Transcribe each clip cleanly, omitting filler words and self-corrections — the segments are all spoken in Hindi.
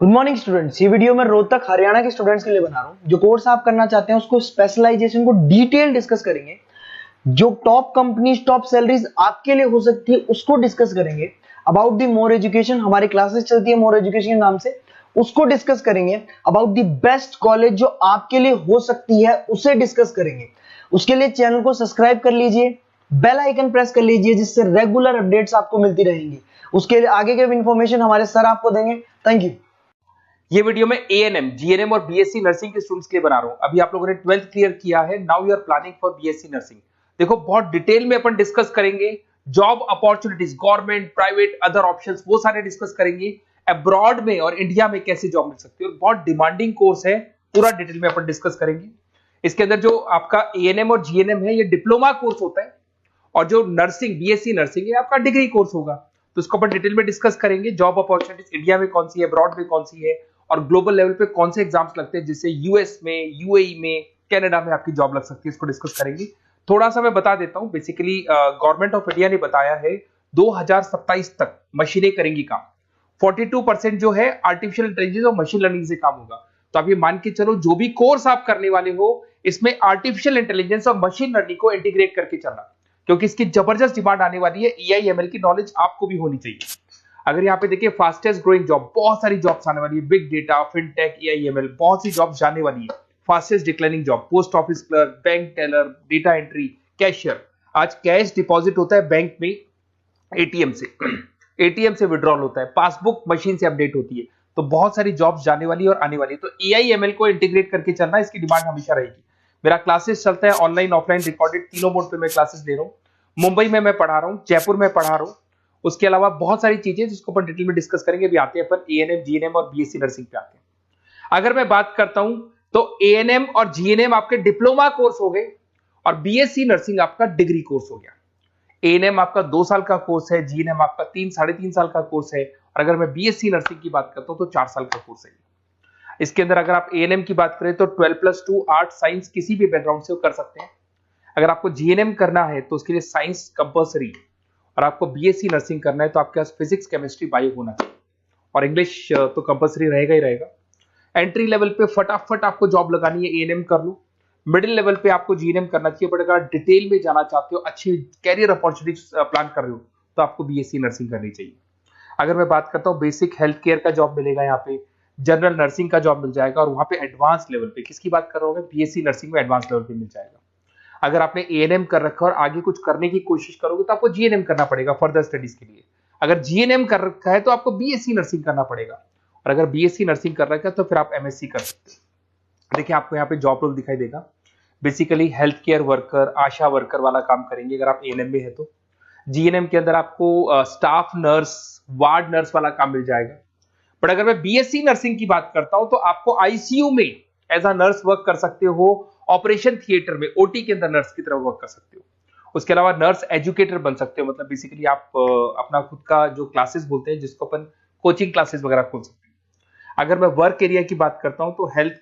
Good morning students. ये वीडियो मैं रोहतक हरियाणा के स्टूडेंट्स के लिए बना रहा हूँ। जो कोर्स आप करना चाहते हैं उसको स्पेशलाइजेशन को डिटेल डिस्कस करेंगे। जो टॉप कंपनीज टॉप सैलरीज आपके लिए हो सकती है उसको डिस्कस करेंगे। अबाउट दी मोर एजुकेशन, हमारी क्लासेस चलती है मोर एजुकेशन के नाम से, उसको डिस्कस करेंगे। अबाउट दी बेस्ट कॉलेज जो आपके लिए हो सकती है उसे डिस्कस करेंगे। उसके लिए चैनल को सब्सक्राइब कर लीजिए, बेल आइकन प्रेस कर लीजिए, जिससे रेगुलर अपडेट्स आपको मिलती रहेंगी। उसके लिए आगे के इन्फॉर्मेशन हमारे सर आपको देंगे। Thank you. ये वीडियो में एएनएम, जीएनएम और बीएससी नर्सिंग के स्टूडेंट्स के लिए बना रहा हूं। अभी आप लोगों ने 12th क्लियर किया है, now you are planning for BSc nursing. देखो, बहुत डिटेल में अपन डिस्कस करेंगे job opportunities, government, private, other options, वो सारे डिस्कस करेंगे। अब्रॉड में और इंडिया में कैसे जॉब मिल सकती है, और बहुत डिमांडिंग कोर्स है, पूरा डिटेल में अपन डिस्कस करेंगे। इसके अंदर जो आपका एएनएम और जीएनएम है, ये डिप्लोमा कोर्स होता है, और जो नर्सिंग, बीएससी नर्सिंग है, आपका डिग्री कोर्स होगा। तो इसको अपन डिटेल में डिस्कस करेंगे। जॉब अपॉर्चुनिटीज इंडिया में कौन सी है, अब्रॉड में कौन सी है, और ग्लोबल लेवल पे कौन से एग्जाम्स लगते हैं, जिससे यूएस में, यूएई में, कनाडा में आपकी जॉब लग सकती है, इसको डिस्कस करेंगे। थोड़ा सा मैं बता देता हूं। बेसिकली गवर्नमेंट ऑफ इंडिया ने बताया है 2027 तक मशीनें करेंगी काम। 42% जो है आर्टिफिशियल इंटेलिजेंस और मशीन लर्निंग से काम होगा। तो आप ये मान के चलो, जो भी कोर्स आप करने वाले हो, इसमें आर्टिफिशियल इंटेलिजेंस और मशीन लर्निंग को इंटीग्रेट करके चलना, क्योंकि इसकी जबरदस्त डिमांड आने वाली है। एआई एमएल की नॉलेज आपको भी होनी चाहिए। अगर यहाँ पे देखिए, फास्टेस्ट ग्रोइंग जॉब, बहुत सारी जॉब्स आने वाली है। Big data, fintech, AI ML, बहुत सी जॉब्स जाने वाली है। Fastest declining job, post office clerk, bank teller, data entry, cashier. आज कैश डिपॉजिट होता है बैंक में एटीएम से, एटीएम से विड्रॉल होता है, पासबुक मशीन से अपडेट होती है। तो बहुत सारी जॉब्स जाने वाली है और आने वाली है। तो एआई एमएल को इंटीग्रेट करके चलना, इसकी डिमांड हमेशा रहेगी। मेरा क्लासेस चलता है ऑनलाइन, ऑफलाइन, रिकॉर्डेड, तीनों मोड पे मैं क्लासेस ले रहा हूँ। मुंबई में मैं पढ़ा रहा हूँ, जयपुर में पढ़ा रहा हूँ। उसके अलावा बहुत सारी चीजें जिसको अपन डिटेल में डिस्कस करेंगे। अभी आते हैं अपन एएनएम, जीएनएम और बीएससी नर्सिंग पे आते हैं। अगर मैं बात करता हूं तो एएनएम और जीएनएम आपके डिप्लोमा कोर्स हो गए, और बीएससी नर्सिंग आपका डिग्री कोर्स हो गया। एएनएम आपका 2 साल का कोर्स है, जीएनएम आपका 3-3.5 साल का कोर्स है, और अगर मैं बीएससी नर्सिंग की बात करता हूं तो 4 साल का कोर्स है। इसके अंदर अगर आप एएनएम की बात करें तो 12+2 आर्ट साइंस किसी भी बैकग्राउंड से कर सकते हैं। अगर आपको जीएनएम करना है तो उसके लिए साइंस कंपल्सरी, और आपको बीएससी नर्सिंग करना है तो आपके पास फिजिक्स, केमिस्ट्री, बायो होना चाहिए, और इंग्लिश तो कंपल्सरी रहेगा ही रहेगा। एंट्री लेवल पे फटाफट आपको जॉब लगानी है, एएनएम कर लो। मिडिल लेवल पे आपको जीएनएम करना चाहिए, बट अगर डिटेल में जाना चाहते हो, अच्छी कैरियर अपॉर्चुनिटीज प्लान कर रहे हो, तो आपको बीएससी नर्सिंग करनी चाहिए। अगर मैं बात करता हूँ, बेसिक हेल्थ केयर का जॉब मिलेगा यहाँ पे, जनरल नर्सिंग का जॉब मिल जाएगा, और वहां पे एडवांस लेवल पे, किसकी बात कर रहा हूँ, बीएससी नर्सिंग में एडवांस लेवल पे मिल जाएगा। अगर आपने एएनएम कर रखा है और आगे कुछ करने की कोशिश करोगे तो आपको जीएनएम करना पड़ेगा फर्दर स्टडीज के लिए। अगर जीएनएम कर रखा है तो आपको बीएससी नर्सिंग करना पड़ेगा, और अगर बीएससी नर्सिंग कर रखा है तो फिर आप एमएससी कर सकते हैं। देखिए, आपको यहाँ पे जॉब रोल दिखाई देगा। बेसिकली हेल्थ केयर वर्कर, आशा वर्कर वाला काम करेंगे अगर आप एएनएम में है तो। जीएनएम के अंदर आपको स्टाफ नर्स, वार्ड नर्स वाला काम मिल जाएगा। बट अगर मैं बीएससी नर्सिंग की बात करता हूं तो आपको आईसीयू में एज अ नर्स वर्क कर सकते हो, ऑपरेशन थिएटर में ओटी के अंदर नर्स की तरह वर्क कर सकते हो। उसके अलावा नर्स एजुकेटर बन सकते हो, मतलब बेसिकली आप अपना खुद का जो क्लासेस बोलते हैं, जिसको अपन कोचिंग क्लासेस वगैरह खोल सकते हैं। अगर मैं वर्क एरिया की बात करता हूं तो हेल्थ,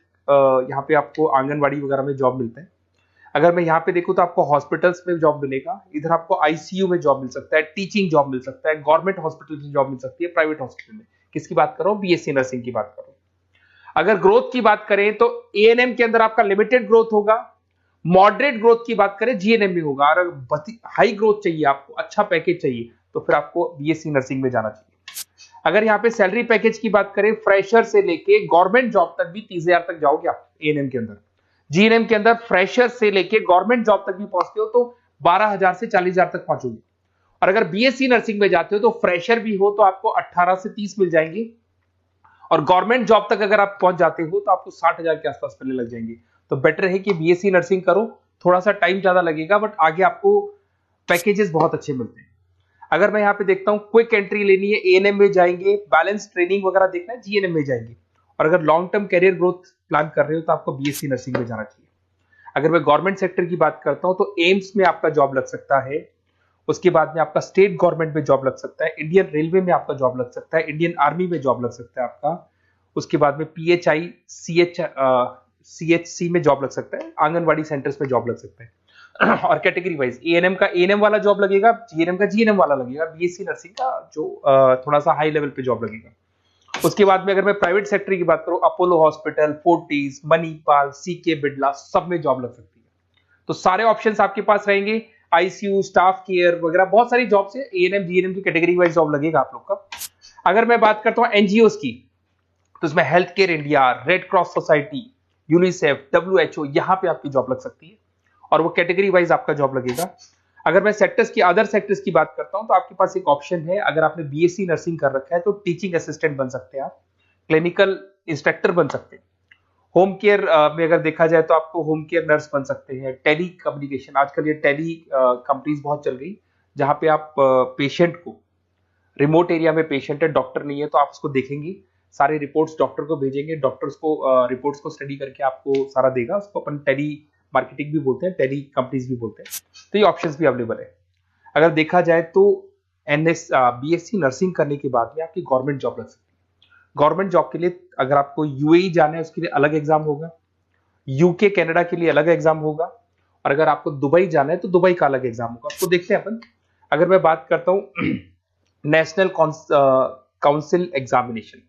यहाँ पे आपको आंगनबाड़ी वगैरह में जॉब मिलता है। अगर मैं यहाँ पे देखूं तो आपको हॉस्पिटल्स में जॉब मिलेगा, इधर आपको आईसीयू में जॉब मिल सकता है, टीचिंग जॉब मिल सकता है, गवर्नमेंट हॉस्पिटल में जॉब मिल सकती है, प्राइवेट हॉस्पिटल में। किसकी बात कर रहा हूँ, बीएससी नर्सिंग की बात कर रहा हूँ। अगर ग्रोथ की बात करें तो एएनएम के अंदर आपका लिमिटेड ग्रोथ होगा, मॉडरेट ग्रोथ की बात करें जीएनएम में होगा, और अगर हाई ग्रोथ चाहिए, आपको अच्छा पैकेज चाहिए, तो फिर आपको बीएससी नर्सिंग में जाना चाहिए। अगर यहाँ पे सैलरी पैकेज की बात करें, फ्रेशर से लेके गवर्नमेंट जॉब तक भी 30,000 तक जाओगे आप एएनएम के अंदर। जीएनएम के अंदर फ्रेशर से लेके गवर्नमेंट जॉब तक भी पहुंचते हो तो 12,000 से 40,000 तक पहुंचोगे। और अगर बीएससी नर्सिंग में जाते हो तो फ्रेशर भी हो तो आपको 18 से 30 मिल जाएंगे, और गवर्नमेंट जॉब तक अगर आप पहुंच जाते हो तो आपको 60,000 के आसपास मिलने लग जाएंगे। तो बेटर है कि बीएससी नर्सिंग करो, थोड़ा सा टाइम ज्यादा लगेगा, बट आगे आपको पैकेजेस बहुत अच्छे मिलते हैं। अगर मैं यहाँ पे देखता हूँ, क्विक एंट्री लेनी है, एएनएम में जाएंगे, बैलेंस ट्रेनिंग वगैरह देखना है, जीएनएम में जाएंगे। और अगर long term career growth plan कर रहे हो तो आपको बीएससी नर्सिंग में जाना चाहिए। अगर मैं गवर्नमेंट सेक्टर की बात करता हूं तो एम्स में आपका जॉब लग सकता है। उसके बाद में आपका स्टेट गवर्नमेंट में जॉब लग सकता है, इंडियन रेलवे में आपका जॉब लग सकता है, इंडियन आर्मी में जॉब लग सकता है आपका। उसके बाद में पीएचआई, सीएचसी में जॉब लग सकता है, आंगनबाड़ी सेंटर्स में जॉब लग सकता है। और कैटेगरी वाइज एएनएम का एएनएम वाला जॉब लगेगा, जीएनएम का जीएनएम वाला लगेगा, बीएससी नर्सिंग का जो थोड़ा सा हाई लेवल पे जॉब लगेगा। उसके बाद में अगर मैं प्राइवेट सेक्टर की बात करूं, अपोलो हॉस्पिटल, फोर्टिस, मणिपाल, सीके बिरला, सब में जॉब लग सकती है। तो सारे ऑप्शंस आपके पास रहेंगे, आईसीयू, स्टाफ केयर वगैरह बहुत सारी जॉब्स है। एएनएम जीएनएम की कैटेगरी वाइज जॉब लगेगा आप लोग का। अगर मैं बात करता हूं एनजीओस की, तो इसमें health care India, red cross society, UNICEF, WHO, यहां पे आपकी जॉब लग सकती है और वो कैटेगरी वाइज आपका जॉब लगेगा। अगर मैं सेक्टर्स की, अदर सेक्टर्स की बात करता हूं, तो आपके पास एक ऑप्शन है, अगर आपने बीएससी नर्सिंग कर रखा है तो टीचिंग असिस्टेंट बन सकते हैं आप, क्लिनिकल इंस्ट्रक्टर बन सकते हैं। होम केयर में अगर देखा जाए तो आपको होम केयर नर्स बन सकते हैं। टेली कम्युनिकेशन, आजकल ये टेली कंपनीज बहुत चल गई, जहां पे आप पेशेंट को, रिमोट एरिया में पेशेंट है, डॉक्टर नहीं है, तो आप उसको देखेंगे, सारे रिपोर्ट्स डॉक्टर को भेजेंगे, डॉक्टर्स को रिपोर्ट्स को स्टडी करके आपको सारा देगा। उसको अपन टेली मार्केटिंग भी बोलते हैं, टेली कंपनीज भी बोलते हैं। तो ये ऑप्शंस भी अवेलेबल है। अगर देखा जाए तो बीएससी नर्सिंग करने के बाद में आपकी गवर्नमेंट जॉब लग सकती है। गवर्नमेंट जॉब के लिए अगर आपको यूएई जाना है, उसके लिए अलग एग्जाम होगा, यूके कनाडा के लिए अलग एग्जाम होगा, और अगर आपको दुबई जाना है तो दुबई का अलग एग्जाम होगा। तो देखते हैं अपन। अगर मैं बात करता हूं नेशनल काउंसिल एग्जामिनेशन,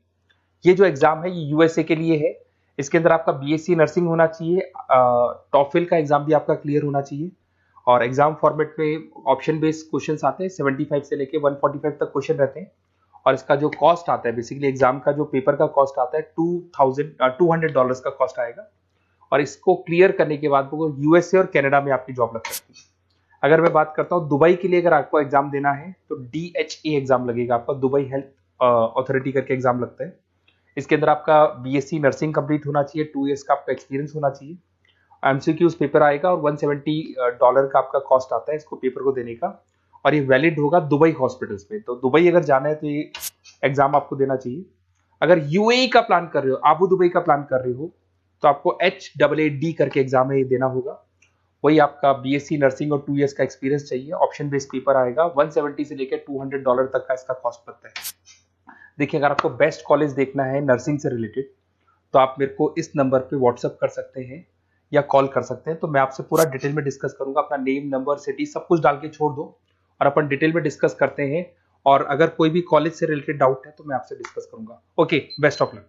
ये जो एग्जाम है ये यूएसए के लिए है। इसके अंदर आपका बीएससी नर्सिंग होना चाहिए, टॉफिल का एग्जाम भी आपका क्लियर होना चाहिए, और एग्जाम फॉर्मेट में ऑप्शन बेस्ड क्वेश्चंस आते हैं, 75 से लेके 145 तक क्वेश्चन रहते हैं। और इसका जो कॉस्ट आता है, बेसिकली एग्जाम का जो पेपर का कॉस्ट आता है, $200 का कॉस्ट आएगा। और इसको क्लियर करने के बाद वो यूएसए और कनाडा में आपकी जॉब लग सकती है। अगर मैं बात करता हूँ दुबई के लिए, अगर आपको एग्जाम देना है तो DHA एग्जाम लगेगा आपका, दुबई हेल्थ अथॉरिटी करके एग्जाम लगता है। इसके अंदर आपका बीएससी नर्सिंग कंप्लीट होना चाहिए, 2 इयर्स का आपका एक्सपीरियंस होना चाहिए। एमसीक्यूज पेपर आएगा और $170 का आपका कॉस्ट आता है इसको पेपर को देने का, और ये वैलिड होगा दुबई हॉस्पिटल्स में। तो दुबई अगर जाना है तो ये एग्जाम आपको देना चाहिए। अगर यूएई का प्लान कर रहे हो, आबू दुबई का प्लान कर रहे हो, तो आपको HAAD करके एग्जाम है, ये देना होगा। वही आपका बीएससी नर्सिंग और 2 इयर्स का एक्सपीरियंस चाहिए। ऑप्शन बेस्ड पेपर आएगा, 170 से लेकर $200 तक का इसका कॉस्ट पड़ता है। देखिए, अगर आपको बेस्ट कॉलेज देखना है नर्सिंग से रिलेटेड, तो आप मेरे को इस नंबर पे व्हाट्सअप कर सकते हैं या कॉल कर सकते हैं। तो मैं आपसे पूरा डिटेल में डिस्कस करूंगा, अपना नेम, नंबर, सिटी सब कुछ डाल के छोड़ दो और अपन डिटेल में डिस्कस करते हैं। और अगर कोई भी कॉलेज से रिलेटेड डाउट है तो मैं आपसे डिस्कस करूंगा। Okay, best of luck.